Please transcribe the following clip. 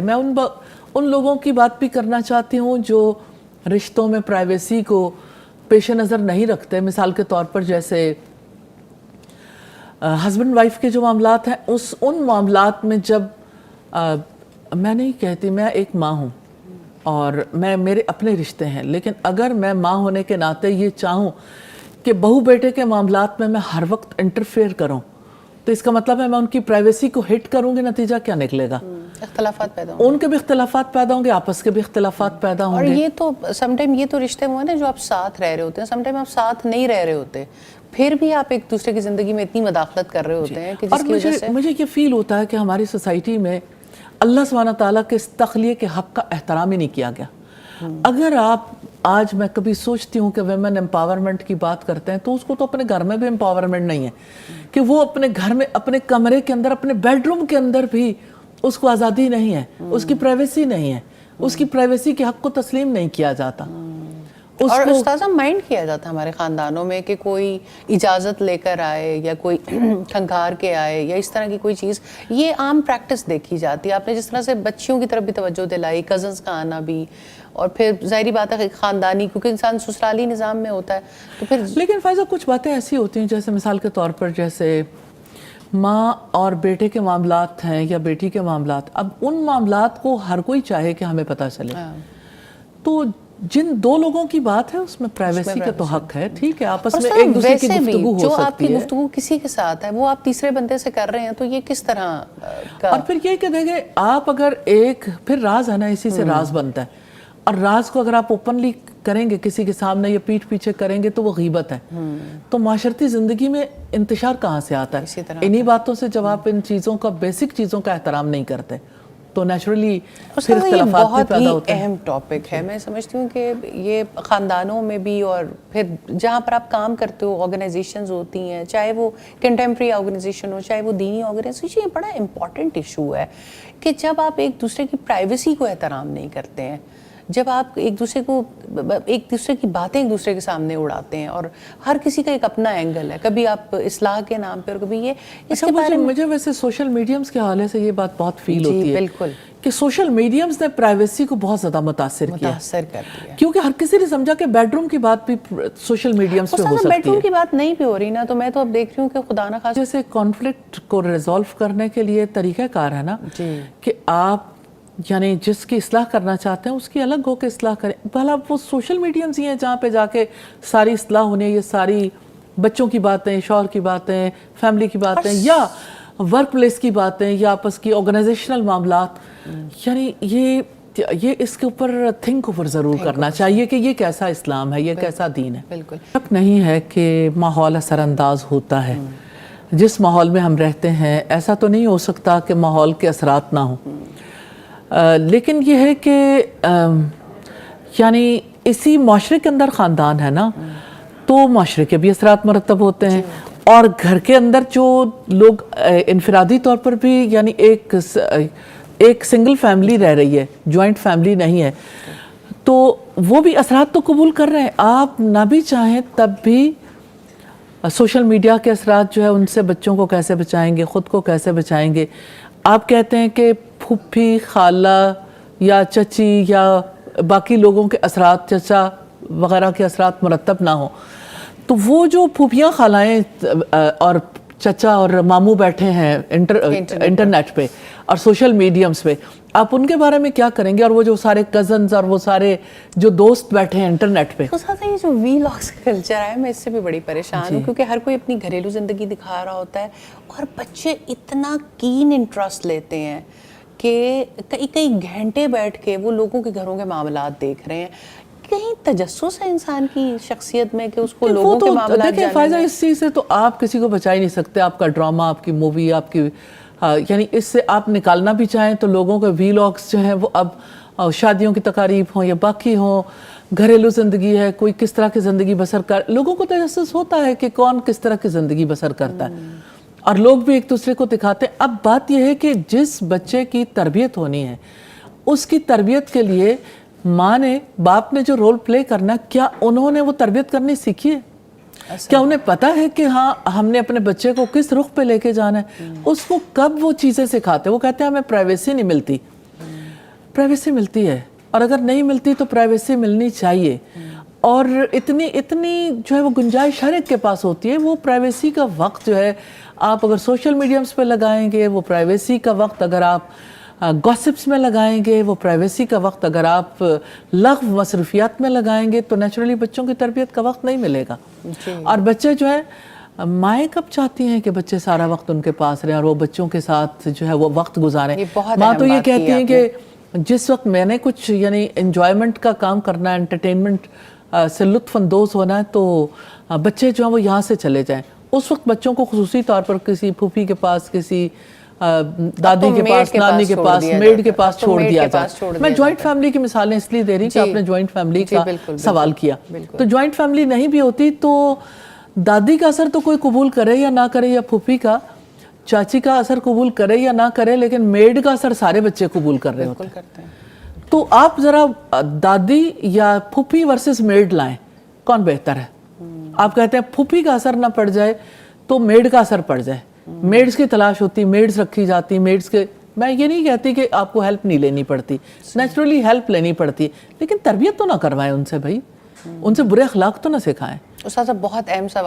मैं उन लोगों की बात भी करना चाहती हूँ जो रिश्तों में प्राइवेसी को पेश नज़र नहीं रखते। मिसाल के तौर पर जैसे हस्बैंड वाइफ के जो मामलात हैं उन मामलात में जब मैं नहीं कहती, मैं एक माँ हूँ और मेरे अपने रिश्ते हैं, लेकिन अगर मैं माँ होने के नाते ये चाहूँ कि बहू बेटे के मामलात में मैं हर वक्त इंटरफेयर करूँ, तो इसका मतलब है मैं उनकी प्राइवेसी को हिट करूँगी। नतीजा क्या निकलेगा? इख्तलाफात पैदा होंगे, उनके भी इख्तलाफात पैदा होंगे, आपस के भी इख्तलाफात पैदा होंगे। और ये तो समटाइम ये तो रिश्ते हुए ना जो आप साथ रह रहे होते हैं, समटाइम आप साथ नहीं रह रहे होते, फिर भी आप एक दूसरे की ज़िंदगी में इतनी मदाखलत कर रहे होते हैं कि जिसकी वजह से मुझे ये फील होता है कि हमारी सोसाइटी में अल्लाह सुब्हाना ताला के इस तख्लीक़ के हक़ का एहतराम ही नहीं किया गया। अगर आप आज मैं कभी सोचती हूँ कि वेमेन एम्पावरमेंट की बात करते हैं तो उसको तो अपने घर में भी एम्पावरमेंट नहीं है कि वो अपने घर में, अपने कमरे के अंदर, अपने बेडरूम के अंदर भी उसको आज़ादी नहीं है, उसकी प्राइवेसी नहीं है, उसकी प्राइवेसी के हक़ को तस्लीम नहीं किया जाता। और उस्ताज़ा माइंड किया जाता है हमारे ख़ानदानों में कि कोई इजाज़त लेकर आए या कोई खंगार के आए या इस तरह की कोई चीज़, ये आम प्रैक्टिस देखी जाती है। आपने जिस तरह से बच्चियों की तरफ भी तवज्जो दिलाई, कज़न्स का आना भी, और फिर ज़ाहिरी बात है ख़ानदानी, क्योंकि इंसान ससुराली निज़ाम में होता है तो फिर। लेकिन फ़ायज़ा कुछ बातें ऐसी होती हैं, जैसे मिसाल के तौर पर जैसे माँ और बेटे के मामलात हैं या बेटी के मामलात, अब उन मामलात को हर कोई चाहे कि हमें पता चले। तो जिन दो लोगों की बात है उसमें प्राइवेसी का तो हक है, ठीक है, आपस में एक दूसरे की गुफ्तगू हो सकती है। जो आपकी गुफ्तगू किसी के साथ है वो आप तीसरे बंदे से कर रहे हैं, तो ये किस तरह का? और फिर ये कि देखें, आप अगर एक, फिर राज है ना, इसी से राज बनता है, और राज को अगर आप ओपनली करेंगे किसी के सामने या पीठ पीछे करेंगे तो वो गीबत है। तो माशरती ज़िंदगी में इंतशार कहाँ से आता है? इन्हीं बातों से। जब आप इन चीज़ों का, बेसिक चीज़ों का एहतराम नहीं करते तो नेचुरली फिर इख्तिलाफात भी पैदा होते हैं। अहम टॉपिक है, मैं समझती हूँ कि ये ख़ानदानों में भी और फिर जहाँ पर आप काम करते हो, ऑर्गेनाइजेशंस होती हैं, चाहे वो कंटेम्प्रेरी ऑर्गेनाइजेशन हो, चाहे वो दीनी ऑर्गेनाइजेशन, ये बड़ा इंपॉर्टेंट इशू है कि जब आप एक दूसरे की प्राइवेसी को एहतराम नहीं करते हैं, जब आप एक दूसरे की बातें एक दूसरे के सामने उड़ाते हैं, और हर किसी का एक अपना एंगल है, कभी आप इस्लाह के नाम पे और कभी ये। इसके बारे में मुझे वैसे सोशल मीडियम्स के हवाले से ये बात बहुत फील होती है बिल्कुल कि सोशल मीडियम्स ने प्राइवेसी को बहुत ज़्यादा मुतासर कर दिया, क्योंकि हर किसी ने समझा कि बेडरूम की बात भी सोशल मीडियम्स पे हो सकती है। बेडरूम की बात नहीं भी हो रही ना, तो मैं तो अब देख रही हूँ कि खुदा ना खास जैसे कॉन्फ्लिक्ट को रिजॉल्व करने के लिए तरीक़ाकार है ना कि आप यानी जिसकी इस्लाह करना चाहते हैं उसकी अलग होकर इस्लाह करें। भला वो सोशल मीडियम्स ही हैं जहाँ पे जाके सारी इस्लाह होनी है, ये सारी बच्चों की बातें, शौहर की बातें, फैमिली की बातें, या वर्क प्लेस की बातें, या आपस की ऑर्गेनाइजेशनल मामलात, यानी ये इसके ऊपर थिंक ओवर ज़रूर करना चाहिए कि ये कैसा इस्लाम है, ये कैसा दीन है। बिल्कुल शक नहीं है कि माहौल असरअंदाज होता है। जिस माहौल में हम रहते हैं, ऐसा तो नहीं हो सकता कि माहौल के असरात ना हो, लेकिन ये है कि यानी इसी माशरे के अंदर ख़ानदान है ना, तो माशरे के भी असरात मरतब होते हैं, और घर के अंदर जो लोग इनफरादी तौर पर भी, यानी एक सिंगल फैमिली रह रही है, जॉइंट फैमिली नहीं है, तो वो भी असरात तो कबूल कर रहे हैं। आप ना भी चाहें तब भी सोशल मीडिया के असरात जो है उनसे बच्चों को कैसे बचाएंगे, ख़ुद को कैसे बचाएंगे। आप कहते हैं कि फूफी, खाला या चची या बाकी लोगों के असरात, चचा वगैरह के असरात मरतब ना हो, तो वो जो फूफियाँ, खालाएँ और चचा और मामू बैठे हैं इंटरनेट पे और सोशल मीडियम्स पे, आप उनके बारे में क्या करेंगे? और वो जो सारे कज़न्स और वो सारे जो दोस्त बैठे हैं इंटरनेट पे। तो साथ ये जो वीलॉग्स कल्चर है, मैं इससे भी बड़ी परेशान हूँ, क्योंकि हर कोई अपनी घरेलू ज़िंदगी दिखा रहा होता है और बच्चे इतना कीन इंटरेस्ट लेते हैं कि कई कई घंटे बैठ के वो लोगों के घरों के मामलात देख रहे हैं। कहीं तजस्सुस है इंसान की शख्सियत में कि उसको लोगों के मामलात जानने में। फ़ायदा इस चीज़ से तो आप किसी को बचा ही नहीं सकते। आपका ड्रामा, आपकी मूवी, आपकी यानी इससे आप निकालना भी चाहें तो लोगों के वीलॉग्स जो हैं वो अब शादियों की तकारीब हों या बाकी हों, घरेलू ज़िंदगी है, कोई किस तरह की ज़िंदगी बसर कर, लोगों को तजस्सुस होता है कि कौन किस तरह की ज़िंदगी बसर करता है, और लोग भी एक दूसरे को दिखाते हैं। अब बात यह है कि जिस बच्चे की तरबियत होनी है उसकी तरबियत के लिए माँ ने, बाप ने जो रोल प्ले करना, क्या उन्होंने वो तरबियत करनी सीखी है? क्या उन्हें पता है कि हाँ हमने अपने बच्चे को किस रुख पे लेके जाना है? उसको कब वो चीज़ें सिखाते? वो कहते हैं हमें प्राइवेसी नहीं मिलती, प्राइवेसी मिलती है, और अगर नहीं मिलती तो प्राइवेसी मिलनी चाहिए। और इतनी जो है वो गुंजाइश हर एक के पास होती है। वो प्राइवेसी का वक्त जो है आप अगर सोशल मीडियम्स पे लगाएंगे, वो प्राइवेसी का वक्त अगर आप गॉसिप्स में लगाएंगे, वो प्राइवेसी का वक्त अगर आप लग़्व मसरूफियात में लगाएंगे, तो नेचुरली बच्चों की तरबियत का वक्त नहीं मिलेगा। और बच्चे जो है, माएँ कब चाहती हैं कि बच्चे सारा वक्त उनके पास रहें और वो बच्चों के साथ जो है वो वक्त गुजारें। माँ तो ये कहती हैं कि जिस वक्त मैंने कुछ यानी एंजॉयमेंट का काम करना है, एंटरटेनमेंट से लुत्फ़ अंदोज़ होना है, तो बच्चे जो हैं वो यहाँ से चले जाएं। उस वक्त बच्चों को खुसूसी तौर पर किसी फूफी के पास, किसी दादी के पास, नानी के पास, मेड के पास छोड़ दिया जाए। मैं जॉइंट फैमिली की मिसालें इसलिए दे रही कि आपने जॉइंट फैमिली का सवाल किया। तो जॉइंट फैमिली नहीं भी होती तो दादी का असर तो कोई कबूल करे या ना करे, या फूफी का, चाची का असर कबूल करे या ना करे, लेकिन मेड का असर सारे बच्चे कबूल कर रहे होते हैं। तो आप जरा दादी या फूफी वर्सेस मेड लाएं, कौन बेहतर है? आप कहते हैं फूफी का असर ना पड़ जाए तो मेड का असर पड़ जाए। मेड्स की तलाश होती, मेड्स रखी जाती, मेड्स के, मैं ये नहीं कहती कि आपको हेल्प नहीं लेनी पड़ती, नेचुरली हेल्प लेनी पड़ती, लेकिन तरबियत तो ना करवाएं उनसे भाई, उनसे बुरे अखलाक तो ना सिखाएं। उस्ताद साहब बहुत अहम सवाल